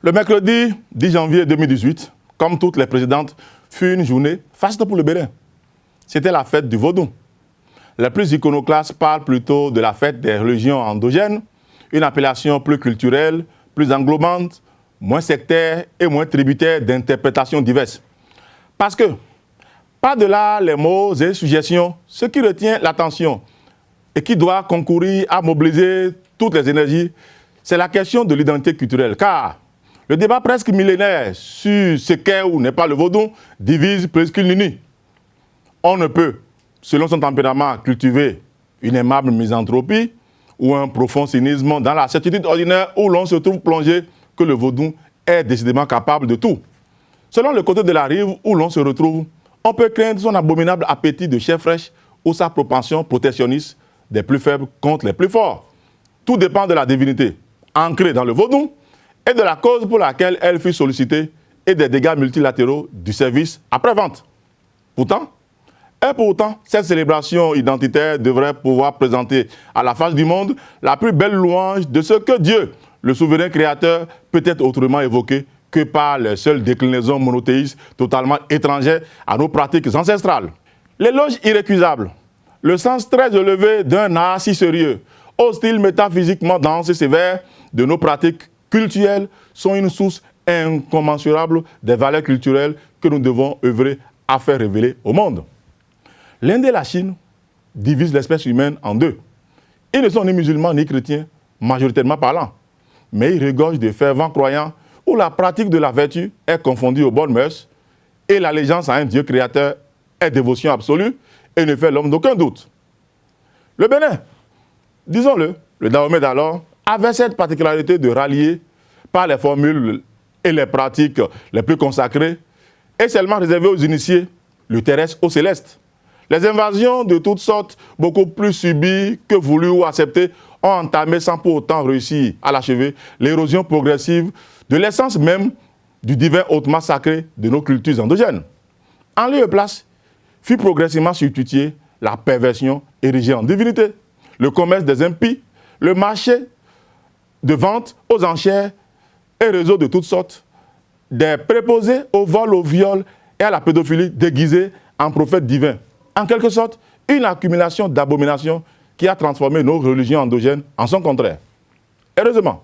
Le mercredi 10 janvier 2018, comme toutes les précédentes, fut une journée faste pour le Bénin. C'était la fête du Vodou. Les plus iconoclastes parlent plutôt de la fête des religions endogènes, une appellation plus culturelle, plus englobante, moins sectaire et moins tributaire d'interprétations diverses. Parce que, par-delà les mots et suggestions, ce qui retient l'attention et qui doit concourir à mobiliser toutes les énergies, c'est la question de l'identité culturelle. Car le débat presque millénaire sur ce qu'est ou n'est pas le vaudou divise plus qu'il n'unit. On ne peut, selon son tempérament, cultiver une aimable misanthropie ou un profond cynisme dans la certitude ordinaire où l'on se trouve plongé que le vaudou est décidément capable de tout. Selon le côté de la rive où l'on se retrouve, on peut craindre son abominable appétit de chair fraîche ou sa propension protectionniste des plus faibles contre les plus forts. Tout dépend de la divinité ancrée dans le vaudou et de la cause pour laquelle elle fut sollicitée et des dégâts multilatéraux du service après-vente. Pourtant, cette célébration identitaire devrait pouvoir présenter à la face du monde la plus belle louange de ce que Dieu, le souverain créateur, peut être autrement évoqué que par les seules déclinaisons monothéistes totalement étrangères à nos pratiques ancestrales. L'éloge irrécusable, le sens très élevé d'un art si sérieux, au style métaphysiquement dense et sévère de nos pratiques culturelles sont une source incommensurable des valeurs culturelles que nous devons œuvrer à faire révéler au monde. L'Inde et la Chine divisent l'espèce humaine en deux. Ils ne sont ni musulmans ni chrétiens, majoritairement parlant, mais ils regorgent de fervents croyants où la pratique de la vertu est confondue aux bonnes mœurs et l'allégeance à un Dieu créateur est dévotion absolue et ne fait l'homme d'aucun doute. Le Bénin, disons-le, le Dahomey d'alors, avait cette particularité de rallier par les formules et les pratiques les plus consacrées et seulement réservées aux initiés, le terrestre au céleste. Les invasions de toutes sortes, beaucoup plus subies que voulues ou acceptées, ont entamé sans pour autant réussir à l'achever l'érosion progressive de l'essence même du divin hautement sacré de nos cultures endogènes. En lieu et place, fut progressivement substituée la perversion érigée en divinité, le commerce des impies, le marché de vente aux enchères et réseaux de toutes sortes, des préposés au vol, au viol et à la pédophilie déguisés en prophètes divins. En quelque sorte, une accumulation d'abominations qui a transformé nos religions endogènes en son contraire. Heureusement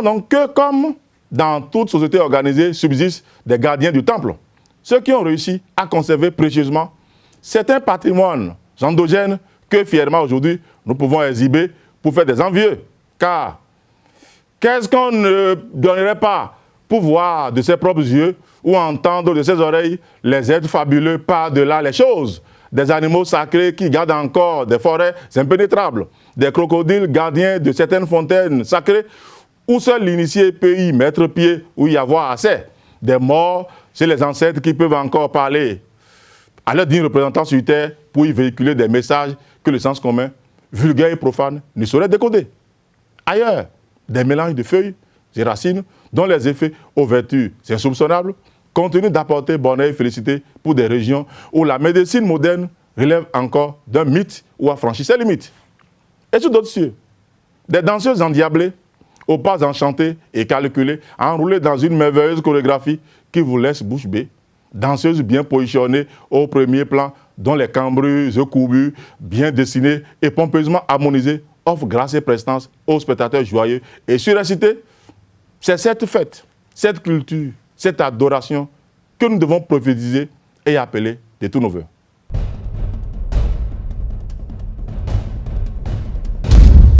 donc que, comme dans toute société organisée, subsistent des gardiens du temple, ceux qui ont réussi à conserver précieusement certains patrimoines endogènes que fièrement aujourd'hui nous pouvons exhiber pour faire des envieux. Car qu'est-ce qu'on ne donnerait pas pour voir de ses propres yeux ou entendre de ses oreilles les êtres fabuleux par-delà les choses, des animaux sacrés qui gardent encore des forêts impénétrables, des crocodiles gardiens de certaines fontaines sacrées où seul l'initié peut y mettre pied ou y avoir accès, des morts chez les ancêtres qui peuvent encore parler à leur digne représentant sur terre pour y véhiculer des messages que le sens commun, vulgaire et profane, ne saurait décoder. Ailleurs, des mélanges de feuilles et racines dont les effets aux vertus insoupçonnables continuent d'apporter bonheur et félicité pour des régions où la médecine moderne relève encore d'un mythe ou a franchi ses limites. Et sur d'autres cieux, des danseuses endiablées, aux pas enchantés et calculés, enroulées dans une merveilleuse chorégraphie qui vous laisse bouche bée, danseuses bien positionnées au premier plan, dont les cambrures courbures, bien dessinées et pompeusement harmonisées, offrent grâce et prestance aux spectateurs joyeux et surexcités. C'est cette fête, cette culture, cette adoration que nous devons prophétiser et appeler de tous nos vœux.